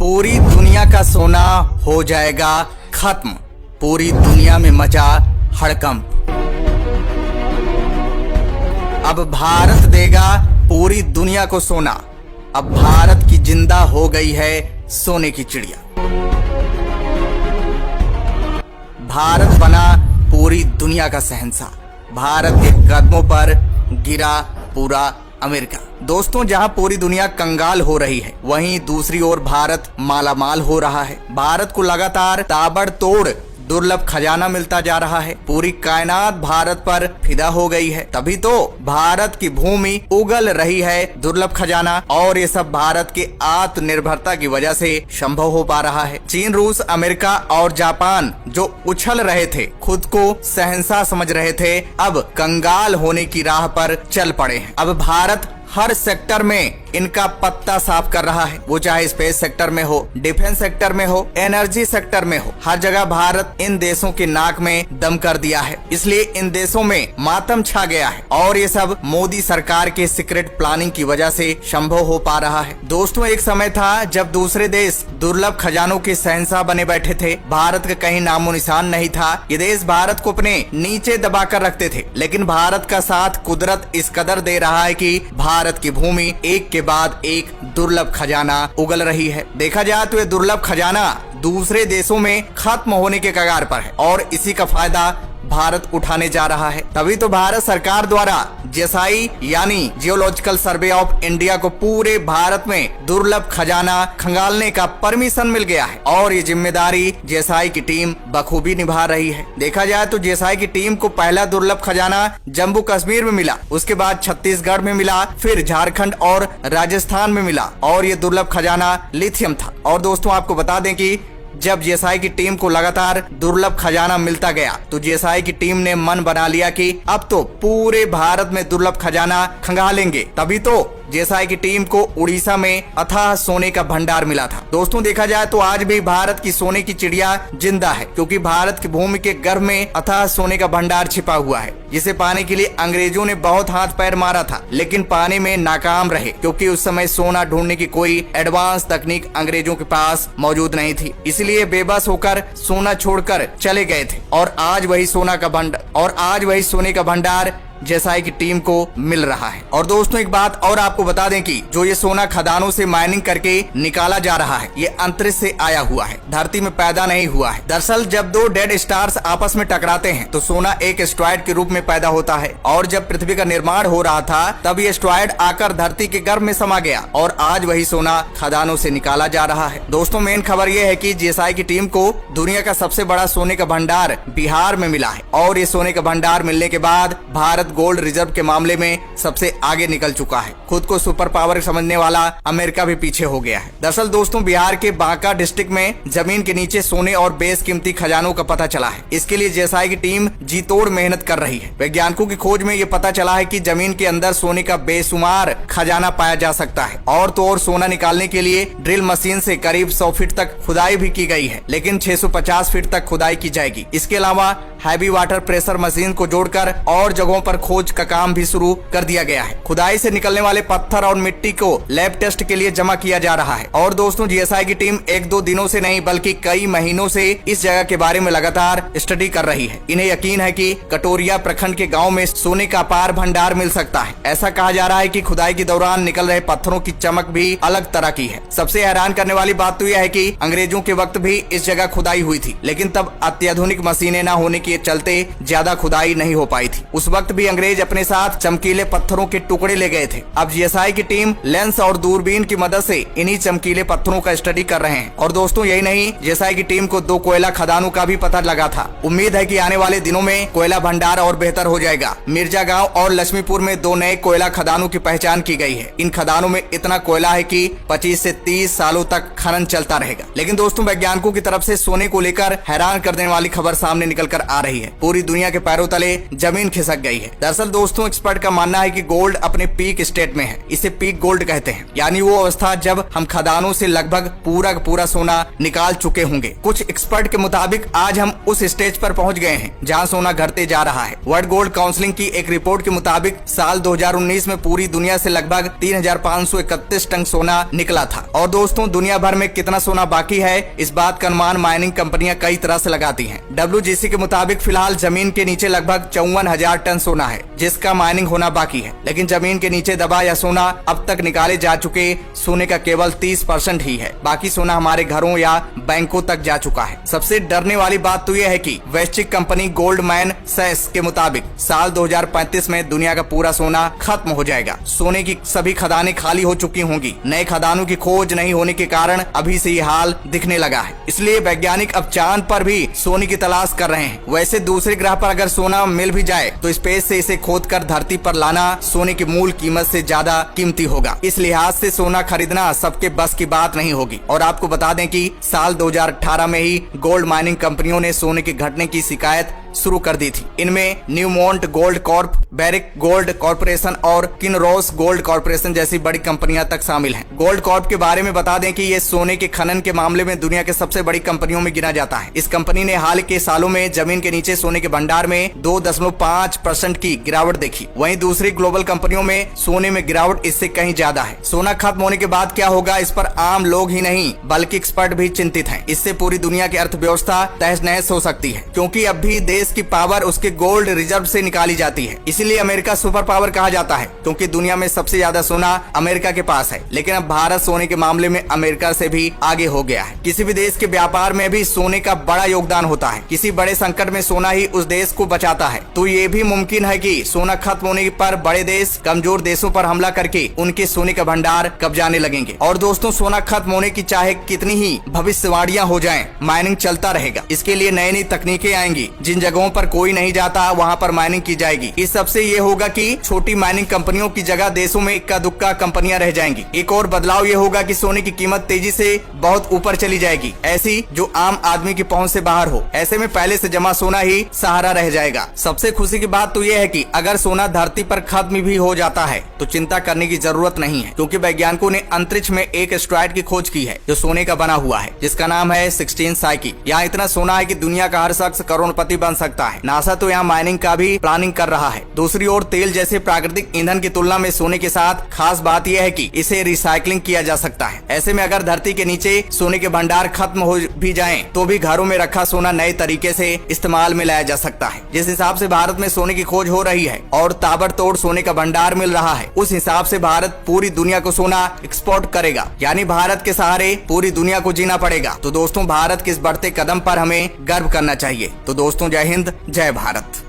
पूरी दुनिया का सोना हो जाएगा खत्म। पूरी दुनिया में मचा हड़कंप। अब भारत देगा पूरी दुनिया को सोना। अब भारत की जिंदा हो गई है सोने की चिड़िया। भारत बना पूरी दुनिया का शहंशाह। भारत के कदमों पर गिरा पूरा अमेरिका। दोस्तों, जहां पूरी दुनिया कंगाल हो रही है, वहीं दूसरी ओर भारत मालामाल हो रहा है। भारत को लगातार ताबड़तोड़ दुर्लभ खजाना मिलता जा रहा है। पूरी कायनात भारत पर फिदा हो गई है। तभी तो भारत की भूमि उगल रही है दुर्लभ खजाना, और ये सब भारत के आत्मनिर्भरता की वजह से संभव हो पा रहा है। चीन, रूस, अमेरिका और जापान जो उछल रहे थे, खुद को शहंशाह समझ रहे थे, अब कंगाल होने की राह पर चल पड़े हैं। अब भारत हर सेक्टर में इनका पत्ता साफ कर रहा है। वो चाहे स्पेस सेक्टर में हो, डिफेंस सेक्टर में हो, एनर्जी सेक्टर में हो, हर जगह भारत इन देशों के नाक में दम कर दिया है। इसलिए इन देशों में मातम छा गया है, और ये सब मोदी सरकार के सीक्रेट प्लानिंग की वजह से संभव हो पा रहा है। दोस्तों, एक समय था जब दूसरे देश दुर्लभ खजानों के शहंशाह बने बैठे थे। भारत का कहीं नामो निशान नहीं था। ये देश भारत को अपने नीचे दबा कर रखते थे, लेकिन भारत का साथ कुदरत इस कदर दे रहा है कि भारत की भूमि एक के बाद एक दुर्लभ खजाना उगल रही है। देखा जाए तो ये दुर्लभ खजाना दूसरे देशों में खत्म होने के कगार पर है, और इसी का फायदा भारत उठाने जा रहा है। तभी तो भारत सरकार द्वारा जेसाई यानी जियोलॉजिकल सर्वे ऑफ इंडिया को पूरे भारत में दुर्लभ खजाना खंगालने का परमिशन मिल गया है, और ये जिम्मेदारी जेसाई की टीम बखूबी निभा रही है। देखा जाए तो जेसाई की टीम को पहला दुर्लभ खजाना जम्मू कश्मीर में मिला, उसके बाद छत्तीसगढ़ में मिला, फिर झारखंड और राजस्थान में मिला, और ये दुर्लभ खजाना लिथियम था। और दोस्तों, आपको बता दें कि जब जेएसआई की टीम को लगातार दुर्लभ खजाना मिलता गया, तो जेएसआई की टीम ने मन बना लिया कि अब तो पूरे भारत में दुर्लभ खजाना खंगालेंगे। तभी तो जेएसआई की टीम को उड़ीसा में अथाह सोने का भंडार मिला था। दोस्तों, देखा जाए तो आज भी भारत की सोने की चिड़िया जिंदा है, क्योंकि भारत की भूमि के गर्भ में अथाह सोने का भंडार छिपा हुआ है, जिसे पाने के लिए अंग्रेजों ने बहुत हाथ पैर मारा था, लेकिन पाने में नाकाम रहे, क्योंकि उस समय सोना ढूंढने की कोई एडवांस तकनीक अंग्रेजों के पास मौजूद नहीं थी। इसलिए बेबस होकर सोना छोड़कर चले गए थे, और आज वही सोने का भंडार जेएसआई की टीम को मिल रहा है। और दोस्तों, एक बात और आपको बता दें कि जो ये सोना खदानों से माइनिंग करके निकाला जा रहा है, ये अंतरिक्ष से आया हुआ है, धरती में पैदा नहीं हुआ है। दरअसल जब दो डेड स्टार्स आपस में टकराते हैं, तो सोना एक एस्टेरॉयड के रूप में पैदा होता है, और जब पृथ्वी का निर्माण हो रहा था, तब ये एस्टेरॉयड आकर धरती के गर्भ में समा गया, और आज वही सोना खदानों से निकाला जा रहा है। दोस्तों, मेन खबर ये है कि जेएसआई की टीम को दुनिया का सबसे बड़ा सोने का भंडार बिहार में मिला है, और ये सोने का भंडार मिलने के बाद भारत गोल्ड रिजर्व के मामले में सबसे आगे निकल चुका है। खुद को सुपर पावर समझने वाला अमेरिका भी पीछे हो गया है। दरअसल दोस्तों, बिहार के बांका डिस्ट्रिक्ट में जमीन के नीचे सोने और बेशकीमती खजानों का पता चला है। इसके लिए जेएसआई की टीम जी तोड़ मेहनत कर रही है। वैज्ञानिकों की खोज में ये पता चला है कि जमीन के अंदर सोने का बेशुमार खजाना पाया जा सकता है, और तो और सोना निकालने के लिए ड्रिल मशीन से करीब 100 फीट तक खुदाई भी की गई है, लेकिन 650 फीट तक खुदाई की जाएगी। इसके अलावा हैवी वाटर प्रेशर मशीन को जोड़कर और जगहों पर खोज का काम भी शुरू कर दिया गया है। खुदाई से निकलने वाले पत्थर और मिट्टी को लैब टेस्ट के लिए जमा किया जा रहा है। और दोस्तों, जेएसआई की टीम 1-2 दिनों से नहीं, बल्कि कई महीनों से इस जगह के बारे में लगातार स्टडी कर रही है। इन्हें यकीन है कि कटोरिया प्रखंड के गांव में सोने का अपार भंडार मिल सकता है। ऐसा कहा जा रहा है कि खुदाई के दौरान निकल रहे पत्थरों की चमक भी अलग तरह की है। सबसे हैरान करने वाली बात तो यह है कि अंग्रेजों के वक्त भी इस जगह खुदाई हुई थी, लेकिन तब अत्याधुनिक मशीनें न होने के चलते ज्यादा खुदाई नहीं हो पाई थी। उस वक्त भी अंग्रेज अपने साथ चमकीले पत्थरों के टुकड़े ले गए थे। अब जेएसआई की टीम लेंस और दूरबीन की मदद से इन्हीं चमकीले पत्थरों का स्टडी कर रहे हैं। और दोस्तों, यही नहीं, जेएसआई की टीम को 2 कोयला खदानों का भी पता लगा था। उम्मीद है कि आने वाले दिनों में कोयला भंडार और बेहतर हो जाएगा। मिर्जा गांव और लक्ष्मीपुर में 2 नए कोयला खदानों की पहचान की गई है। इन खदानों में इतना कोयला है कि 25 से 30 सालों तक खनन चलता रहेगा। लेकिन दोस्तों, वैज्ञानिकों की तरफ से सोने को लेकर हैरान कर देने वाली खबर सामने निकल कर आ रही है। पूरी दुनिया के पैरों तले जमीन खिसक गई है। दरअसल दोस्तों एक्सपर्ट का मानना है कि गोल्ड अपने पीक स्टेट में है, इसे पीक गोल्ड कहते हैं, यानी वो अवस्था जब हम खदानों से लगभग पूरा का पूरा सोना निकाल चुके होंगे। कुछ एक्सपर्ट के मुताबिक आज हम उस स्टेज पर पहुंच गए हैं जहां सोना घटते जा रहा है। वर्ल्ड गोल्ड काउंसिल की एक रिपोर्ट के मुताबिक साल 2019 में पूरी दुनिया से लगभग 3,531 टन सोना निकला था। और दोस्तों दुनिया भर में कितना सोना बाकी है, इस बात का अनुमान माइनिंग कंपनियां कई तरह से लगाती हैं। WGC के मुताबिक फिलहाल जमीन के नीचे लगभग 54,000 टन सोना है जिसका माइनिंग होना बाकी है, लेकिन जमीन के नीचे दबा या सोना अब तक निकाले जा चुके सोने का केवल 30% ही है। बाकी सोना हमारे घरों या बैंकों तक जा चुका है। सबसे डरने वाली बात तो यह है कि वैश्विक कंपनी गोल्डमैन सैक्स के मुताबिक साल 2035 में दुनिया का पूरा सोना खत्म हो जाएगा। सोने की सभी खदानें खाली हो चुकी होंगी। नए खदानों की खोज नहीं होने के कारण अभी से ये हाल दिखने लगा है। इसलिए वैज्ञानिक अब चांद पर भी सोने की तलाश कर रहे हैं। वैसे दूसरे ग्रह पर अगर सोना मिल भी जाए तो स्पेस से इसे खोद कर धरती पर लाना सोने की मूल कीमत से ज्यादा कीमती होगा। इस लिहाज से सोना खरीदना सबके बस की बात नहीं होगी। और आपको बता दें कि साल 2018 में ही गोल्ड माइनिंग कंपनियों ने सोने के घटने की शिकायत शुरू कर दी थी। इनमें Newmont Gold Corp, Barrick Gold Corporation और किनरोस गोल्ड कॉर्पोरेशन जैसी बड़ी कंपनियां तक शामिल हैं। गोल्ड कॉर्प के बारे में बता दें कि ये सोने के खनन के मामले में दुनिया के सबसे बड़ी कंपनियों में गिना जाता है। इस कंपनी ने हाल के सालों में जमीन के नीचे सोने के भंडार में 2.5% की गिरावट देखी। वहीं दूसरी ग्लोबल कंपनियों में सोने में गिरावट इससे कहीं ज्यादा है। सोना खत्म होने के बाद क्या होगा, इस पर आम लोग ही नहीं बल्कि एक्सपर्ट भी चिंतित हैं। इससे पूरी दुनिया की अर्थव्यवस्था तहस नहस हो सकती है, क्योंकि अब भी देश की पावर उसके गोल्ड रिजर्व से निकाली जाती है। इसीलिए अमेरिका सुपर पावर कहा जाता है, क्योंकि दुनिया में सबसे ज्यादा सोना अमेरिका के पास है। लेकिन अब भारत सोने के मामले में अमेरिका से भी आगे हो गया है। किसी भी देश के व्यापार में भी सोने का बड़ा योगदान होता है। किसी बड़े संकट में सोना ही उस देश को बचाता है। तो ये भी मुमकिन है कि सोना खत्म होने पर बड़े देश कमजोर देशों पर हमला करके उनके सोने का भंडार कब्जाने लगेंगे। और दोस्तों सोना खत्म होने की चाहे कितनी ही भविष्यवाणियां हो जाएं, माइनिंग चलता रहेगा। इसके लिए नई नई तकनीकें आएंगी। जिन जगहों पर कोई नहीं जाता वहाँ पर माइनिंग की जाएगी। इस सबसे ये होगा कि छोटी माइनिंग कंपनियों की जगह देशों में इक्का दुक्का कंपनियां रह जाएंगी। एक और बदलाव ये होगा कि सोने की कीमत तेजी से बहुत ऊपर चली जाएगी, ऐसी जो आम आदमी की पहुंच से बाहर हो। ऐसे में पहले से जमा सोना ही सहारा रह जाएगा। सबसे खुशी की बात तो ये है कि अगर सोना धरती पर खत्म भी हो जाता है तो चिंता करने की जरूरत नहीं है, क्योंकि वैज्ञानिकों ने अंतरिक्ष में एक एस्टेरॉयड की खोज की है जो सोने का बना हुआ है, जिसका नाम है 16 साइकी। यहाँ इतना सोना है कि दुनिया का हर शख्स करोड़पति बन सकता है। नासा तो यहाँ माइनिंग का भी प्लानिंग कर रहा है। दूसरी ओर तेल जैसे प्राकृतिक ईंधन की तुलना में सोने के साथ खास बात यह है कि इसे रिसाइकलिंग किया जा सकता है। ऐसे में अगर धरती के नीचे सोने के भंडार खत्म हो भी जाएं, तो भी घरों में रखा सोना नए तरीके से इस्तेमाल में लाया जा सकता है। जिस हिसाब से भारत में सोने की खोज हो रही है और ताबड़तोड़ सोने का भंडार मिल रहा है, उस हिसाब से भारत पूरी दुनिया को सोना एक्सपोर्ट करेगा। यानी भारत के सहारे पूरी दुनिया को जीना पड़ेगा। तो दोस्तों भारत के इस बढ़ते कदम पर हमें गर्व करना चाहिए। तो दोस्तों जय हिंद, जय भारत।